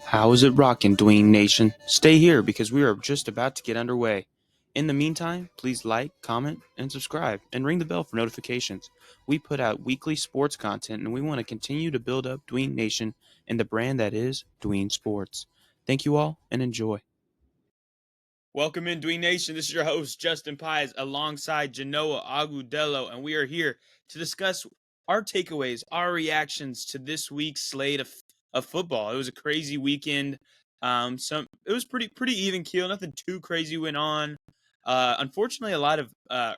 How is it rocking, Dwayne Nation? Stay here because we are just about to get underway. In the meantime, please like, comment, and subscribe, and ring the bell for notifications. We put out weekly sports content, and we want to continue to build up Dwayne Nation and the brand that is Dwayne Sports. Thank you all, and enjoy. Welcome in, Dwayne Nation. This is your host, Justin Pies, alongside Genoa Agudelo, and we are here to discuss our takeaways, our reactions to this week's slate of football. It was a crazy weekend. It was pretty even keel. Nothing too crazy went on. Unfortunately, a lot of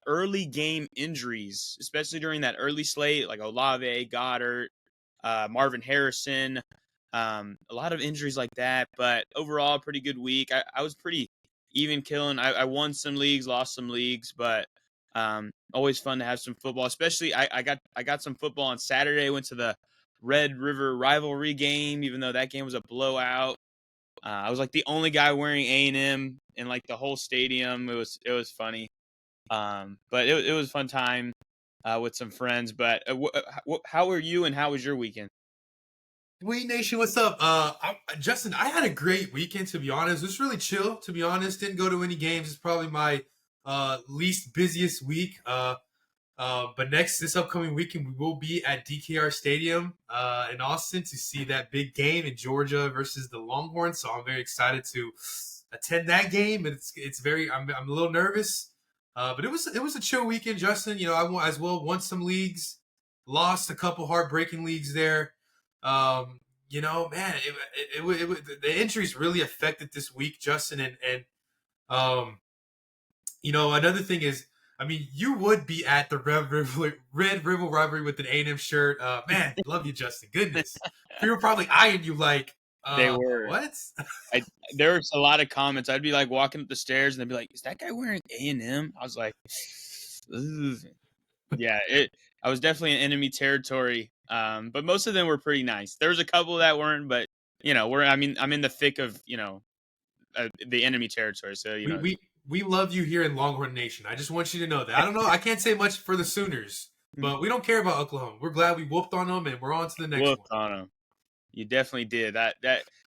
early game injuries, especially during that early slate, like Olave, Goddard, Marvin Harrison. A lot of injuries like that, but overall, pretty good week. I was pretty even killing. I won some leagues, lost some leagues, but always fun to have some football. Especially, I got some football on Saturday. Went to the Red River rivalry game, even though that game was a blowout. I was like the only guy wearing A&M in like the whole stadium. It was funny, but it was a fun time with some friends. But how are you, and how was your weekend? Wait Nation, what's up? Justin, I had a great weekend, to be honest. It was really chill, to be honest. Didn't go to any games. It's probably my least busiest week. But this upcoming weekend, we will be at DKR Stadium in Austin to see that big game in Georgia versus the Longhorns. So I'm very excited to attend that game. I'm a little nervous, but it was a chill weekend, Justin. You know, I as well won some leagues, lost a couple heartbreaking leagues there. Man, the injuries really affected this week, Justin, and um, another thing is, I mean, you would be at the Red River rivalry with an A&M shirt. Man, love you, Justin. Goodness, people probably eyeing you like, They were. what? I There was a lot of comments. I'd be like walking up the stairs, and they'd be like, "Is that guy wearing A&M?" I was like, "Ugh." Yeah, I was definitely in enemy territory. But most of them were pretty nice. There was a couple that weren't, but I'm in the thick of the enemy territory. So we we we love you here in Longhorn Nation. I just want you to know that. I don't know. I can't say much for the Sooners, but we don't care about Oklahoma. We're glad we whooped on them, and we're on to the next whooped one. on them. You definitely did. That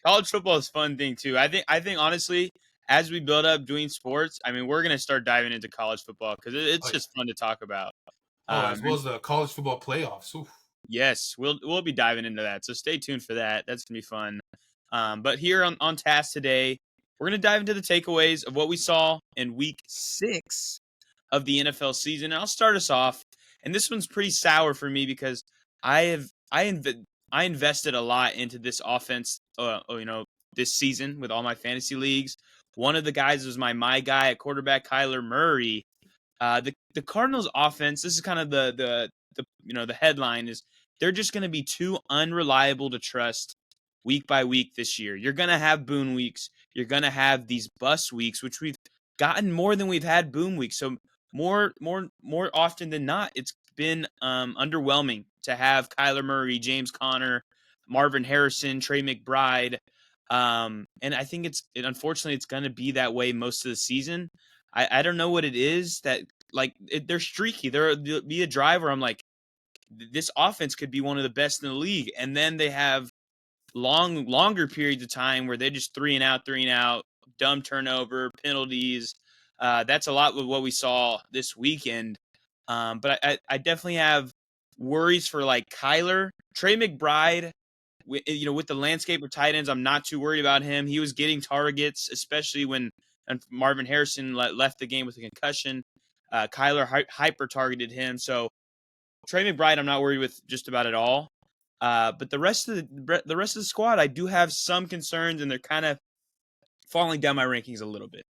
college football is a fun thing too. I think honestly, as we build up doing sports, I mean, we're gonna start diving into college football because it's Oh, just fun to talk about. as well And as the college football playoffs. Oof. yes, we'll be diving into that. So stay tuned for that. That's gonna be fun. But here on task today, we're gonna dive into the takeaways of what we saw in Week 6 of the NFL season. And I'll start us off. And this one's pretty sour for me because I have I inv- I invested a lot into this offense. This season with all my fantasy leagues. One of the guys was my guy at quarterback, Kyler Murray. The Cardinals offense. This is kind of the headline is they're just going to be too unreliable to trust week by week this year. You're going to have boom weeks. You're going to have these bust weeks, which we've gotten more than we've had boom weeks. So more often than not, it's been underwhelming to have Kyler Murray, James Conner, Marvin Harrison, Trey McBride. And I think unfortunately it's going to be that way most of the season. I don't know what it is that they're streaky. There'll be a drive where I'm like, this offense could be one of the best in the league, and then they have longer periods of time where they're just three and out, dumb turnover, penalties. That's a lot with what we saw this weekend. But I definitely have worries for like Kyler, Trey McBride. With the landscape of tight ends, I'm not too worried about him. He was getting targets, especially when Marvin Harrison left the game with a concussion. Kyler hyper targeted him, so Trey McBride, I'm not worried with just about at all. But the rest of the squad, I do have some concerns, and they're kind of falling down my rankings a little bit.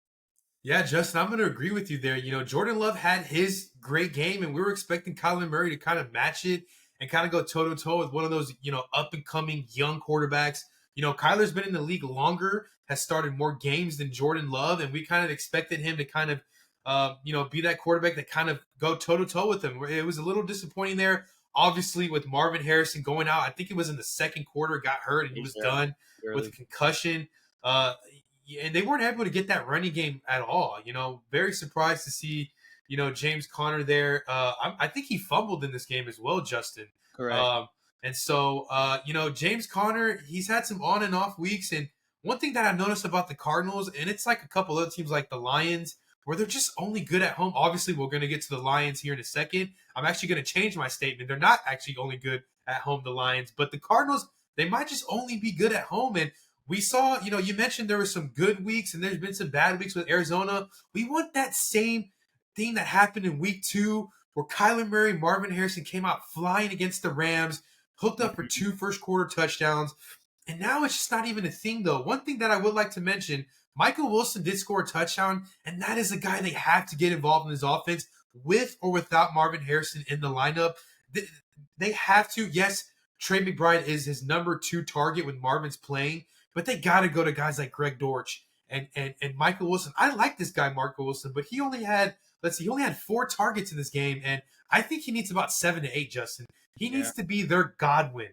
Yeah, Justin, I'm going to agree with you there. You know, Jordan Love had his great game, and we were expecting Kyler Murray to kind of match it and kind of go toe to toe with one of those, up and coming young quarterbacks. You know, Kyler's been in the league longer, has started more games than Jordan Love, and we kind of expected him to kind of, be that quarterback that kind of go toe to toe with him. It was a little disappointing there. Obviously, with Marvin Harrison going out, I think it was in the second quarter, got hurt, and he was done with a concussion. And they weren't able to get that running game at all. You know, very surprised to see, James Conner there. I think he fumbled in this game as well, Justin. Correct. Um, And so, James Conner, he's had some on and off weeks. And one thing that I've noticed about the Cardinals, and it's like a couple other teams like the Lions, where they're just only good at home. Obviously, we're going to get to the Lions here in a second. I'm actually going to change my statement. They're not actually only good at home, the Lions, but the Cardinals, they might just only be good at home. And we saw, you mentioned there were some good weeks and there's been some bad weeks with Arizona. We want that same thing that happened in week 2 where Kyler Murray, Marvin Harrison came out flying against the Rams, hooked up for 2 first-quarter touchdowns. And now it's just not even a thing, though. One thing that I would like to mention, Michael Wilson did score a touchdown, and that is a guy they have to get involved in his offense with or without Marvin Harrison in the lineup. They have to. Yes, Trey McBride is his number 2 target when Marvin's playing, but they got to go to guys like Greg Dortch and Michael Wilson. I like this guy, Michael Wilson, but he only had 4 targets in this game, and I think he needs about 7 to 8, Justin. He needs to be their Godwin.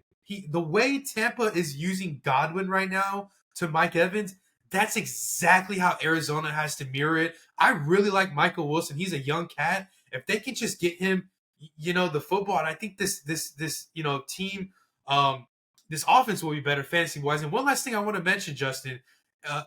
The way Tampa is using Godwin right now to Mike Evans, that's exactly how Arizona has to mirror it. I really like Michael Wilson. He's a young cat. If they can just get him, the football, and I think this team, this offense will be better fantasy wise. And one last thing I want to mention, Justin,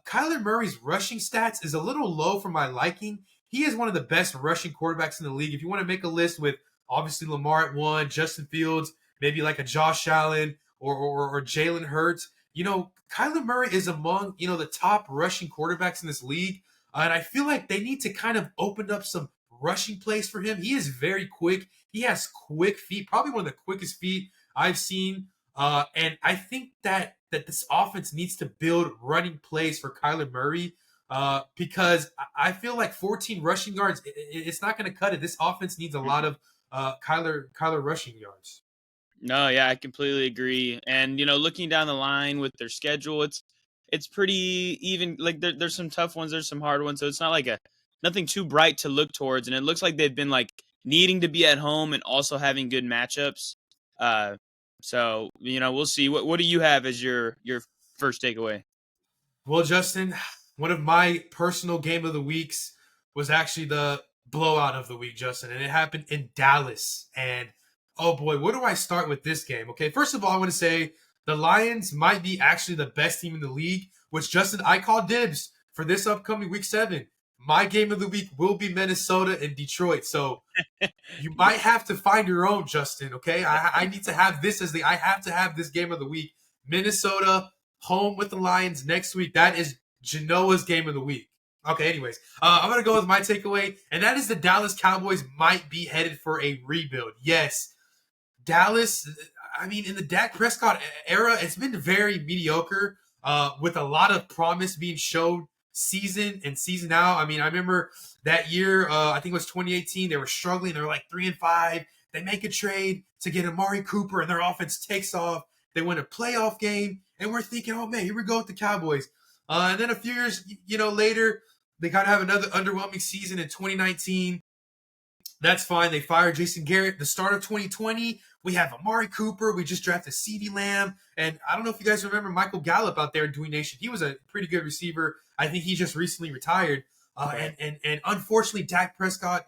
Kyler Murray's rushing stats is a little low for my liking. He is one of the best rushing quarterbacks in the league. If you want to make a list with obviously Lamar at 1, Justin Fields, maybe like a Josh Allen or Jalen Hurts, Kyler Murray is among, the top rushing quarterbacks in this league. And I feel like they need to kind of open up some rushing plays for him. He is very quick. He has quick feet, probably one of the quickest feet I've seen. And I think that this offense needs to build running plays for Kyler Murray. Because I feel like 14 rushing yards, it's not going to cut it. This offense needs a lot of Kyler rushing yards. No, yeah, I completely agree. And looking down the line with their schedule, it's pretty even. Like there's some tough ones, there's some hard ones, so it's not like nothing too bright to look towards. And it looks like they've been like needing to be at home and also having good matchups. So we'll see. What do you have as your first takeaway? Well, Justin, one of my personal game of the weeks was actually the blowout of the week, Justin, and it happened in Dallas. And oh boy, where do I start with this game? Okay, first of all, I want to say the Lions might be actually the best team in the league, which, Justin, I call dibs for this upcoming week 7. My game of the week will be Minnesota and Detroit. So you might have to find your own, Justin, okay? I need to have this I have to have this game of the week. Minnesota home with the Lions next week. That is Genoa's game of the week. Okay, anyways, I'm going to go with my takeaway, and that is the Dallas Cowboys might be headed for a rebuild. Yes, Dallas, in the Dak Prescott era, it's been very mediocre with a lot of promise being showed season and season out. I remember that year, I think it was 2018, they were struggling. They were like 3-5. They make a trade to get Amari Cooper, and their offense takes off. They win a playoff game, and we're thinking, oh, man, here we go with the Cowboys. And then a few years, later, they got to have another underwhelming season in 2019. That's fine. They fired Jason Garrett. The start of 2020, we have Amari Cooper. We just drafted CeeDee Lamb. And I don't know if you guys remember Michael Gallup out there in Dewey Nation. He was a pretty good receiver. I think he just recently retired. And unfortunately, Dak Prescott,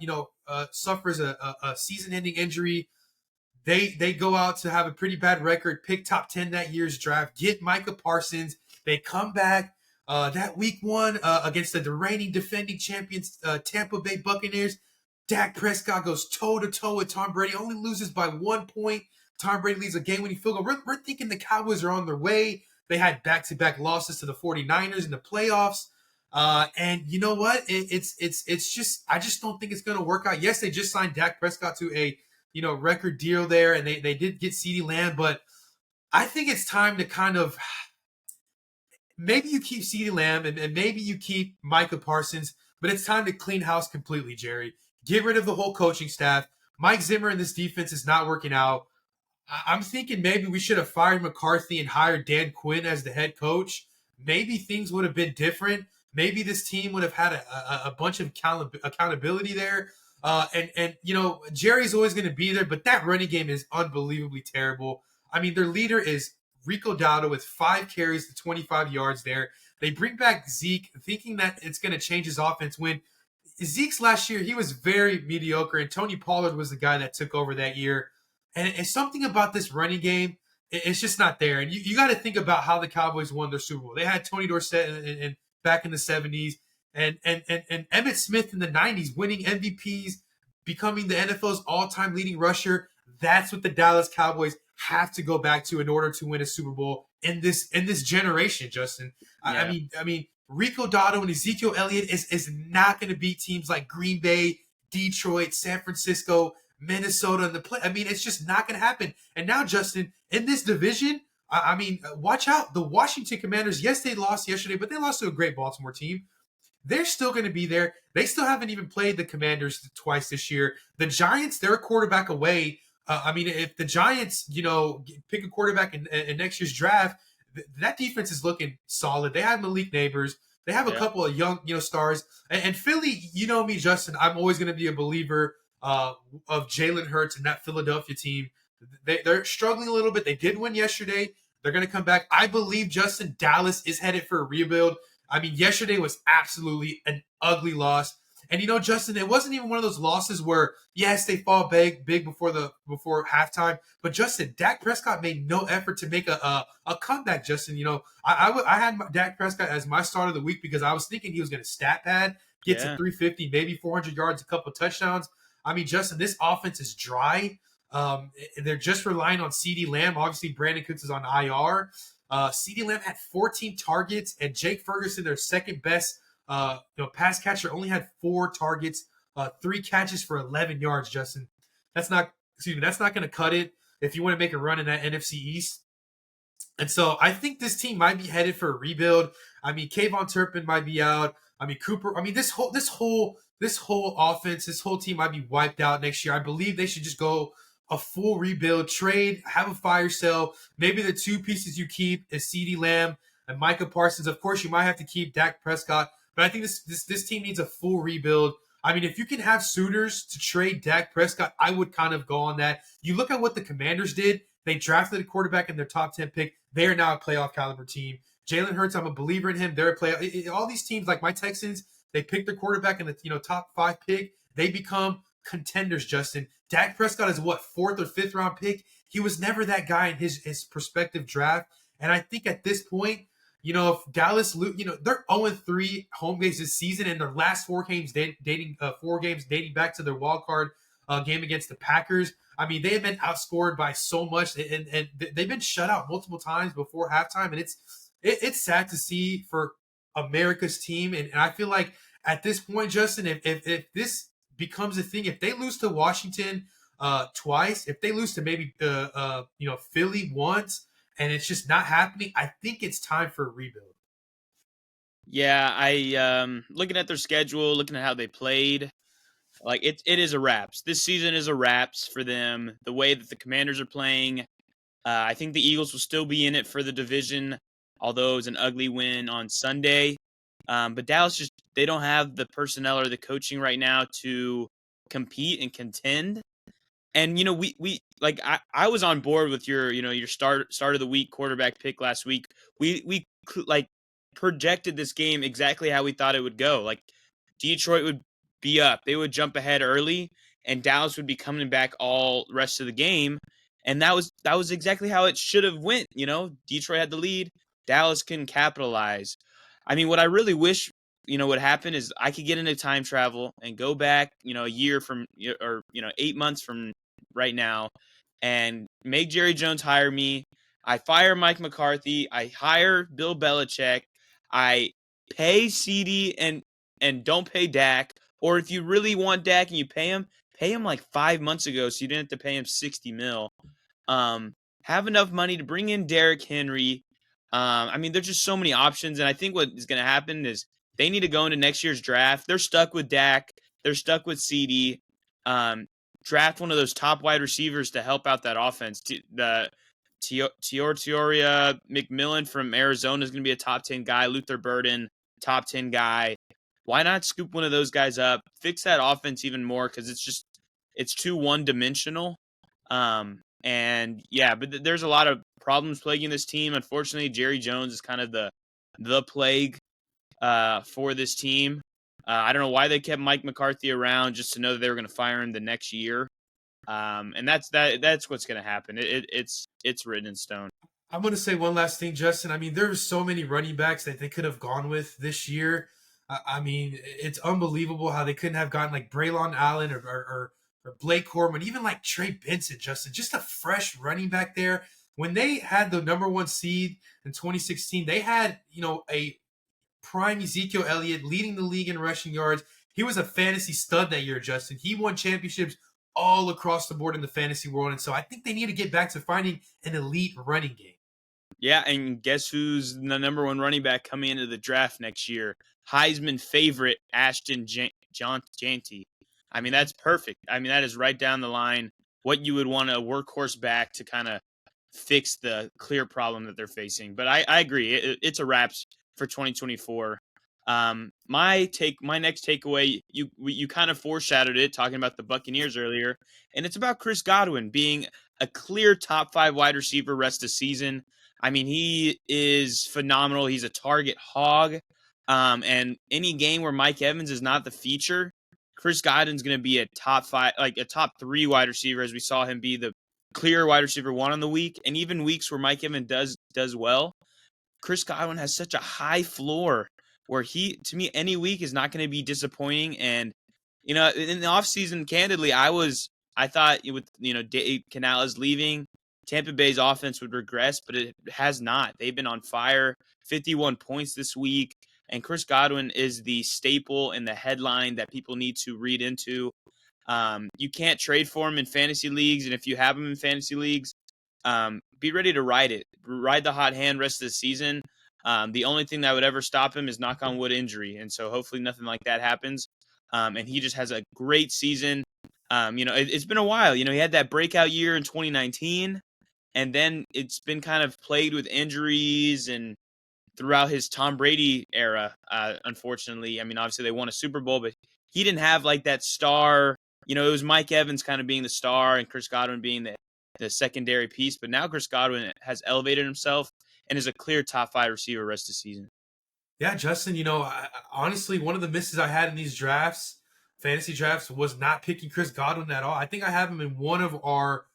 suffers a season-ending injury. They go out to have a pretty bad record, pick top 10 that year's draft, get Micah Parsons. They come back that week 1 against the reigning defending champions, Tampa Bay Buccaneers. Dak Prescott goes toe-to-toe with Tom Brady, only loses by 1 point. Tom Brady leaves a game-winning field goal. We're thinking the Cowboys are on their way. They had back-to-back losses to the 49ers in the playoffs. And you know what? It's just, I just don't think it's going to work out. Yes, they just signed Dak Prescott to a record deal there, and they did get CeeDee Lamb, but I think it's time to kind of maybe you keep CeeDee Lamb and maybe you keep Micah Parsons, but it's time to clean house completely, Jerry. Get rid of the whole coaching staff. Mike Zimmer and this defense is not working out. I'm thinking maybe we should have fired McCarthy and hired Dan Quinn as the head coach. Maybe things would have been different. Maybe this team would have had a bunch of accountability there. And Jerry's always going to be there, but that running game is unbelievably terrible. Their leader is Rico Dowdle with 5 carries to 25 yards there. They bring back Zeke thinking that it's going to change his offense when Zeke's last year, he was very mediocre, and Tony Pollard was the guy that took over that year. And it's something about this running game. it's just not there. And you got to think about how the Cowboys won their Super Bowl. They had Tony Dorsett in back in the 70s and Emmitt Smith in the 90s winning MVPs, becoming the NFL's all-time leading rusher. That's what the Dallas Cowboys have to go back to in order to win a Super Bowl in this generation, Justin. Yeah. I mean, Rico Dotto and Ezekiel Elliott is not going to beat teams like Green Bay, Detroit, San Francisco, Minnesota in the play. I mean, it's just not going to happen. And now, Justin, in this division, I mean, watch out. The Washington Commanders, yes, they lost yesterday, but they lost to a great Baltimore team. They're still going to be there. They still haven't even played the Commanders twice this year. The Giants, they're a quarterback away. I mean, if the Giants, pick a quarterback in next year's draft, that defense is looking solid. They have Malik Neighbors. They have a couple of young, stars. And Philly, you know me, Justin, I'm always going to be a believer of Jalen Hurts and that Philadelphia team. They're struggling a little bit. They did win yesterday. They're going to come back. I believe, Justin, Dallas is headed for a rebuild. I mean, yesterday was absolutely an ugly loss. And Justin, it wasn't even one of those losses where, yes, they fall big before halftime. But Justin, Dak Prescott made no effort to make a comeback. Justin, I had Dak Prescott as my start of the week because I was thinking he was going to stat pad, get to 350, maybe 400 yards, a couple touchdowns. I mean, Justin, this offense is dry. They're just relying on CeeDee Lamb. Obviously, Brandon Cooks is on IR. CeeDee Lamb had 14 targets, and Jake Ferguson, their second best pass catcher, only had 4 targets, 3 catches for 11 yards. Justin, that's not going to cut it if you want to make a run in that NFC East. And so I think this team might be headed for a rebuild. I mean, Kayvon Turpin might be out. I mean, Cooper. I mean, this whole offense, this whole team might be wiped out next year. I believe they should just go a full rebuild, trade, have a fire sale. Maybe the 2 pieces you keep is CeeDee Lamb and Micah Parsons. Of course, you might have to keep Dak Prescott, but I think this team needs a full rebuild. I mean, if you can have suitors to trade Dak Prescott, I would kind of go on that. You look at what the Commanders did. They drafted a quarterback in their top 10 pick. They are now a playoff caliber team. Jalen Hurts, I'm a believer in him. They're a playoff. All these teams, like my Texans, they pick their quarterback in the top 5 pick. They become contenders, Justin. Dak Prescott is what, 4th or 5th round pick? He was never that guy in his prospective draft. And I think at this point, if Dallas, they're 0-3 home games this season, and their last 4 games dating back to their wild card game against the Packers. I mean, they have been outscored by so much, and they've been shut out multiple times before halftime, and it's sad to see for America's team. And I feel like at this point, Justin, if this becomes a thing, if they lose to Washington twice, if they lose to maybe Philly once, and it's just not happening, I think it's time for a rebuild. Yeah, I looking at their schedule, looking at how they played, like it is a wraps. This season is a wraps for them. The way that the Commanders are playing, I think the Eagles will still be in it for the division, although it was an ugly win on Sunday. But Dallas they don't have the personnel or the coaching right now to compete and contend. And we like I was on board with your start of the week quarterback pick last week. We like projected this game exactly how we thought it would go. Like Detroit would be up, they would jump ahead early, and Dallas would be coming back all rest of the game. And that was exactly how it should have went. Detroit had the lead, Dallas couldn't capitalize. I mean, what I really wish would happen is I could get into time travel and go back a year from, or 8 months from right now, and make Jerry Jones hire me. I fire Mike McCarthy. I hire Bill Belichick. I pay CD and don't pay Dak. Or if you really want Dak and you pay him like 5 months ago so you didn't have to pay him $60 million. Have enough money to bring in Derrick Henry. I mean, there's just so many options, and I think what is going to happen is they need to go into next year's draft. They're stuck with Dak. They're stuck with CD. Draft one of those top wide receivers to help out that offense. The Teoria McMillan from Arizona is going to be a top 10 guy. Luther Burden, top 10 guy. Why not scoop one of those guys up? Fix that offense even more, because it's too one-dimensional. And yeah, but there's a lot of problems plaguing this team. Unfortunately, Jerry Jones is kind of the plague for this team. I don't know why they kept Mike McCarthy around, just to know that they were going to fire him the next year. And that's what's going to happen. It's it's written in stone. I'm going to say one last thing, Justin. I mean, there are so many running backs that they could have gone with this year. I mean, it's unbelievable how they couldn't have gotten like Braylon Allen or Blake Coleman, even like Trey Benson, Justin. Just a fresh running back there. When they had the number one seed in 2016, they had, a prime Ezekiel Elliott leading the league in rushing yards. He was a fantasy stud that year, Justin. He won championships all across the board in the fantasy world. And so I think they need to get back to finding an elite running game. Yeah, and guess who's the number one running back coming into the draft next year? Heisman favorite Ashton Janty. I mean, that's perfect. I mean, that is right down the line what you would want a workhorse back to kind of fix the clear problem that they're facing. But I agree. It's a wrap for 2024. My next takeaway, you kind of foreshadowed it talking about the Buccaneers earlier, and it's about Chris Godwin being a clear top 5 wide receiver rest of season. I mean, he is phenomenal. He's a target hog. And any game where Mike Evans is not the feature, Chris Godwin's going to be a top 5, like a top 3 wide receiver, as we saw him be the clear wide receiver 1 on the week. And even weeks where Mike Evans does well, Chris Godwin has such a high floor where he, to me, any week is not going to be disappointing. And, in the offseason, candidly, I thought with, Dave Canales leaving, Tampa Bay's offense would regress, but it has not. They've been on fire, 51 points this week, and Chris Godwin is the staple and the headline that people need to read into. You can't trade for him in fantasy leagues, and if you have him in fantasy leagues, be ready to ride it. Ride the hot hand rest of the season. The only thing that would ever stop him is knock on wood injury, and so hopefully nothing like that happens. And he just has a great season. It's been a while. He had that breakout year in 2019. And then it's been kind of plagued with injuries and throughout his Tom Brady era, unfortunately. I mean, obviously they won a Super Bowl, but he didn't have like that star. It was Mike Evans kind of being the star and Chris Godwin being the secondary piece. But now Chris Godwin has elevated himself and is a clear top 5 receiver rest of the season. Yeah, Justin, honestly, one of the misses I had in these fantasy drafts, was not picking Chris Godwin at all. I think I have him in one of our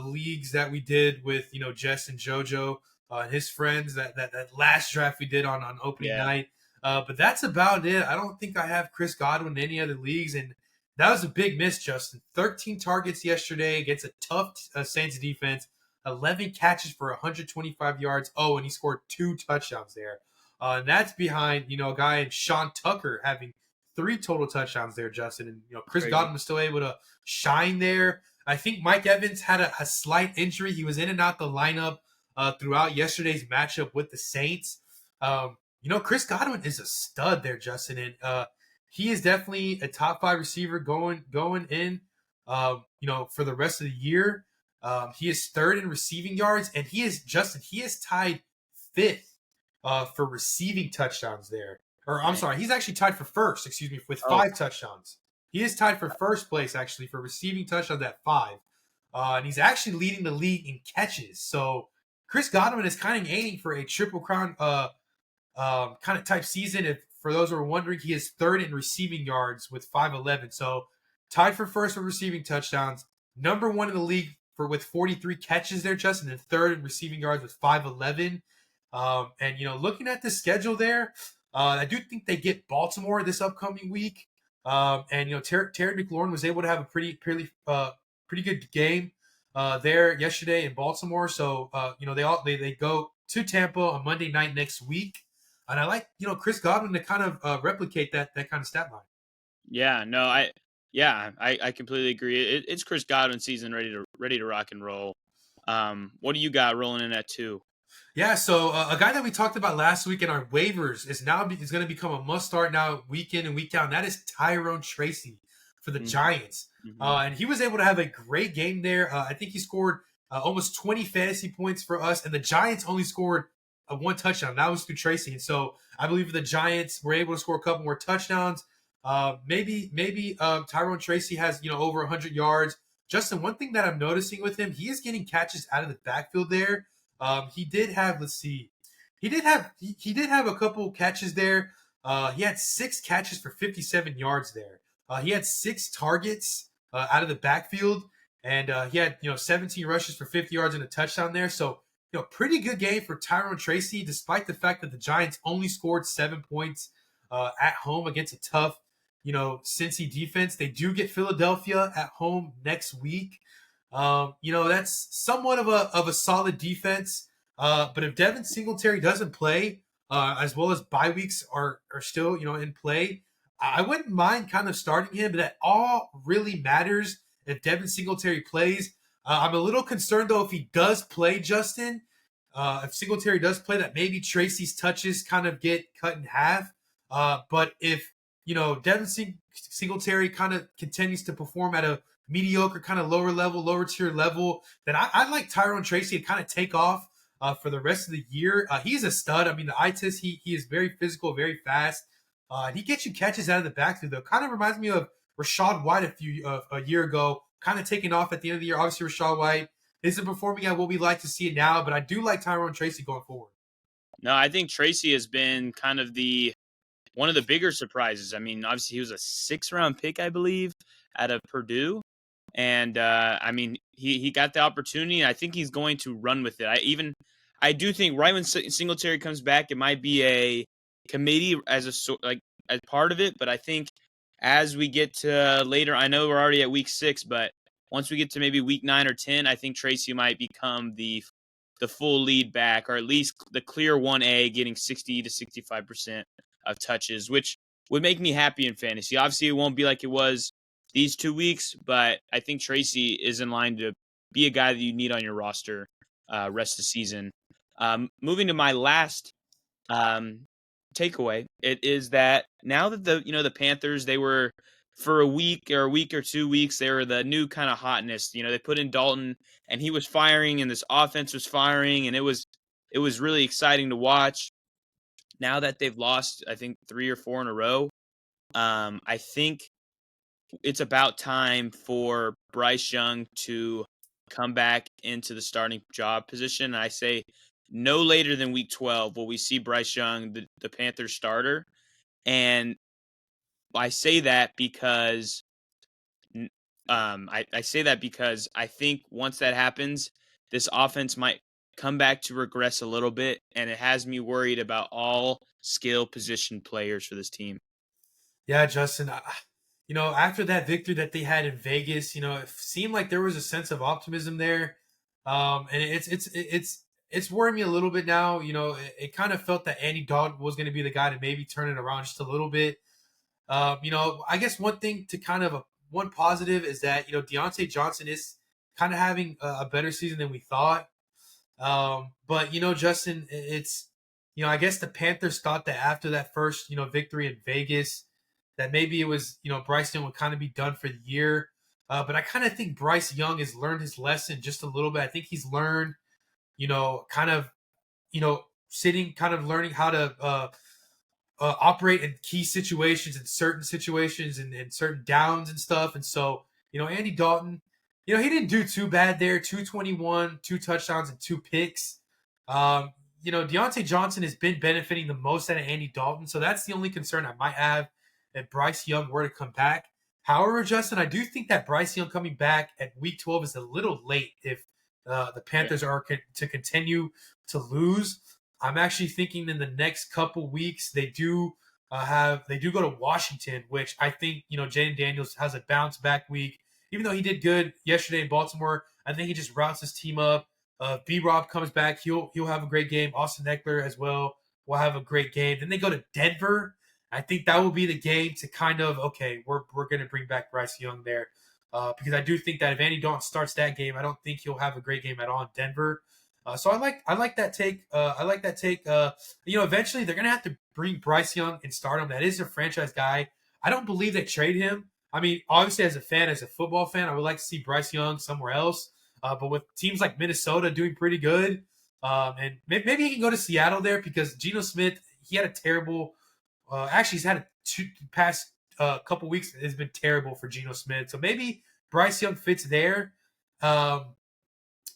leagues that we did with Jess and JoJo and his friends, that last draft we did on opening night. But that's about it. I don't think I have Chris Godwin in any other leagues, and that was a big miss, Justin. 13 targets yesterday against a tough Saints defense. 11 catches for 125 yards. Oh, and he scored 2 touchdowns there. And that's behind a guy in Sean Tucker having 3 total touchdowns there, Justin. And Chris Godwin was still able to shine there. I think Mike Evans had a slight injury. He was in and out the lineup throughout yesterday's matchup with the Saints. Chris Godwin is a stud there, Justin, and he is definitely a top 5 receiver going in. For the rest of the year. He is 3rd in receiving yards, and he is tied 5th for receiving touchdowns there. Or I'm sorry, he's actually tied for 1st, with 5 touchdowns. He is tied for 1st place, actually, for receiving touchdowns at 5. And he's actually leading the league in catches. So Chris Godwin is kind of aiming for a triple crown kind of type season. If for those who are wondering, he is 3rd in receiving yards with 511. So tied for 1st with receiving touchdowns. Number 1 in the league with 43 catches there, Justin, and 3rd in receiving yards with 511. And looking at the schedule there, I do think they get Baltimore this upcoming week. And Terry McLaurin was able to have a pretty good game there yesterday in Baltimore. So they go to Tampa on Monday night next week, and I like Chris Godwin to kind of replicate that kind of stat line. Yeah, no, I completely agree. It's Chris Godwin season, ready to rock and roll. What do you got rolling in at 2? Yeah, so a guy that we talked about last week in our waivers is going to become a must-start now week in and week out, and that is Tyrone Tracy for the Giants. Mm-hmm. And he was able to have a great game there. I think he scored almost 20 fantasy points for us, and the Giants only scored 1 touchdown. That was through Tracy. And so I believe the Giants were able to score a couple more touchdowns. Maybe Tyrone Tracy has over 100 yards. Justin, one thing that I'm noticing with him, he is getting catches out of the backfield there. He did have a couple catches there. He had 6 catches for 57 yards there. He had 6 targets out of the backfield. and he had 17 rushes for 50 yards and a touchdown there. So pretty good game for Tyrone Tracy, despite the fact that the Giants only scored 7 points at home against a tough Cincy defense. They do get Philadelphia at home next week. That's somewhat of a solid defense. But if Devin Singletary doesn't play, as well as bye weeks are still in play, I wouldn't mind kind of starting him. But that all really matters if Devin Singletary plays. I'm a little concerned though if he does play, Justin. If Singletary does play, that maybe Tracy's touches kind of get cut in half. But if Devin Singletary kind of continues to perform at a mediocre, kind of lower tier level, then I'd like Tyrone Tracy to kind of take off for the rest of the year. He's a stud. I mean, the eye test, he is very physical, very fast. And he gets you catches out of the backfield, though. Kind of reminds me of Rachaad White a year ago, kind of taking off at the end of the year. Obviously, Rachaad White isn't performing at what we like to see it now, but I do like Tyrone Tracy going forward. No, I think Tracy has been kind of one of the bigger surprises. I mean, obviously he was a 6th-round pick, I believe, out of Purdue. And I mean, he got the opportunity, and I think he's going to run with it. I do think right when Singletary comes back, it might be a committee as part of it. But I think as we get to later, I know we're already at week 6, but once we get to maybe week 9 or 10, I think Tracy might become the full lead back, or at least the clear 1A, getting 60 to 65% of touches, which would make me happy in fantasy. Obviously, it won't be like it was these 2 weeks, but I think Tracy is in line to be a guy that you need on your roster rest of the season. Moving to my last takeaway, it is that now that the Panthers, they were for a week or 2 weeks, they were the new kind of hotness. They put in Dalton, and he was firing, and this offense was firing, and it was really exciting to watch. Now that they've lost, I think 3 or 4 in a row, I think it's about time for Bryce Young to come back into the starting job position. And I say no later than week 12 will we see Bryce Young, the Panthers starter. And I say that because I say that because I think once that happens, this offense might come back to regress a little bit, and it has me worried about all skill position players for this team. Yeah, Justin. After that victory that they had in Vegas, it seemed like there was a sense of optimism there, and it's worrying me a little bit now. It kind of felt that Andy Dalton was going to be the guy to maybe turn it around just a little bit. I guess one thing to one positive is that Deontay Johnson is kind of having a better season than we thought. But Justin, it's I guess the Panthers thought that after that first victory in Vegas, that maybe it was Bryce Young would kind of be done for the year. But I kind of think Bryce Young has learned his lesson just a little bit. I think he's learned, kind of, sitting, kind of learning how to operate in key situations, in certain situations, and certain downs and stuff. And so, Andy Dalton, he didn't do too bad there. 221, 2 touchdowns, and 2 picks. Deontay Johnson has been benefiting the most out of Andy Dalton. So that's the only concern I might have if Bryce Young were to come back. However, Justin, I do think that Bryce Young coming back at week 12 is a little late if the Panthers are to continue to lose. I'm actually thinking in the next couple weeks they do go to Washington, which I think Jaden Daniels has a bounce back week. Even though he did good yesterday in Baltimore, I think he just routes his team up. B-Rob comes back, he'll have a great game. Austin Eckler as well will have a great game. Then they go to Denver. I think that will be the game to kind of we're going to bring back Bryce Young there because I do think that if Andy Dalton starts that game, I don't think he'll have a great game at all in Denver. So I like that take. Eventually they're gonna have to bring Bryce Young and start him. That is a franchise guy. I don't believe they trade him. I mean, obviously as a football fan, I would like to see Bryce Young somewhere else. But with teams like Minnesota doing pretty good, and maybe he can go to Seattle there because Geno Smith, he had a terrible. Actually, he's had past couple weeks has been terrible for Geno Smith. So maybe Bryce Young fits there.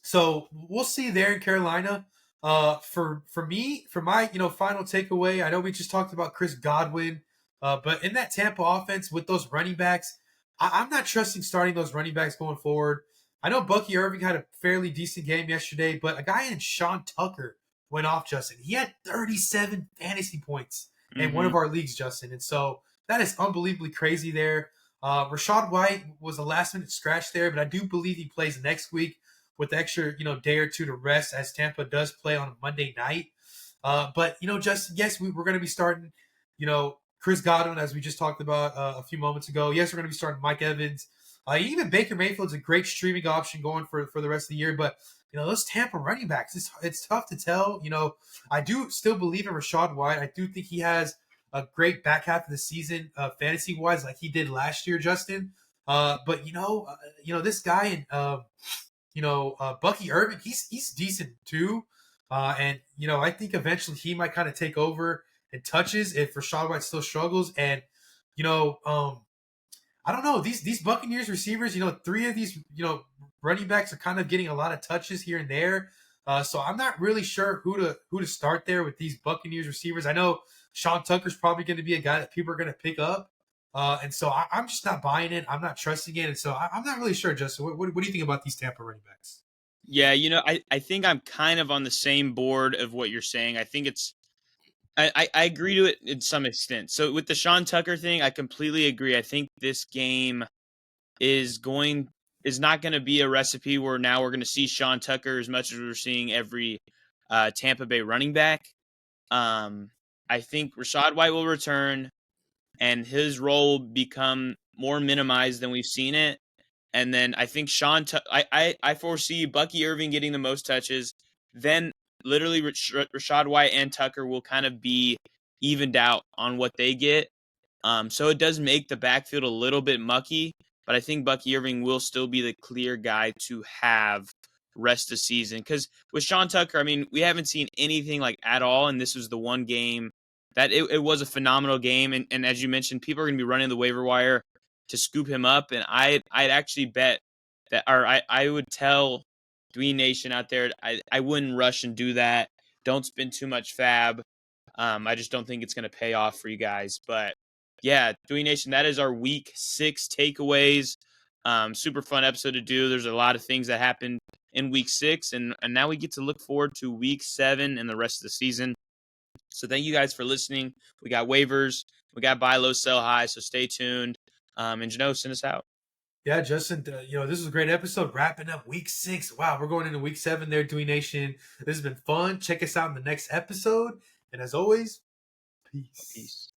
So we'll see there in Carolina. For my final takeaway, I know we just talked about Chris Godwin, but in that Tampa offense with those running backs, I'm not trusting starting those running backs going forward. I know Bucky Irving had a fairly decent game yesterday, but a guy named Sean Tucker went off, Justin. He had 37 fantasy points in one Mm-hmm. of our leagues, Justin. And so that is unbelievably crazy there. Rashad White was a last minute scratch there, but I do believe he plays next week with the extra, day or two to rest as Tampa does play on a Monday night. But, Justin, yes, we're going to be starting, Chris Godwin, as we just talked about a few moments ago. Yes, we're going to be starting Mike Evans. Even Baker Mayfield's a great streaming option going for the rest of the year. But, those Tampa running backs, it's tough to tell. I do still believe in Rashad White. I do think he has a great back half of the season, fantasy wise, like he did last year, Justin. But this guy and Bucky Irving, he's decent too. And I think eventually he might kind of take over and touches if Rashad White still struggles. And I don't know, these Buccaneers receivers. Three of these running backs are kind of getting a lot of touches here and there. So I'm not really sure who to start there with these Buccaneers receivers. I know Sean Tucker's probably going to be a guy that people are going to pick up. And so I'm just not buying it. I'm not trusting it. And so I'm not really sure, Justin. What do you think about these Tampa running backs? Yeah, I think I'm kind of on the same board of what you're saying. I think I agree to it in some extent. So with the Sean Tucker thing, I completely agree. I think this game is not going to be a recipe where now we're going to see Sean Tucker as much as we're seeing every Tampa Bay running back. I think Rashad White will return and his role will become more minimized than we've seen it. And then I think I foresee Bucky Irving getting the most touches. Then literally Rashad White and Tucker will kind of be evened out on what they get. So it does make the backfield a little bit mucky, but I think Bucky Irving will still be the clear guy to have rest of season. Because with Sean Tucker, I mean, we haven't seen anything like at all, and this was the one game that it was a phenomenal game. And as you mentioned, people are going to be running the waiver wire to scoop him up, and I'd actually bet that, or I would tell Dween Nation out there, I wouldn't rush and do that. Don't spend too much fab. I just don't think it's going to pay off for you guys. But yeah, Dewey Nation, that is our week 6 takeaways. Super fun episode to do. There's a lot of things that happened in week 6, and now we get to look forward to week 7 and the rest of the season. So thank you guys for listening. We got waivers, we got buy low, sell high. So stay tuned. And Jano, send us out. Yeah, Justin, this was a great episode wrapping up week 6. Wow, we're going into week 7 there, Dewey Nation. This has been fun. Check us out in the next episode. And as always, peace. Peace.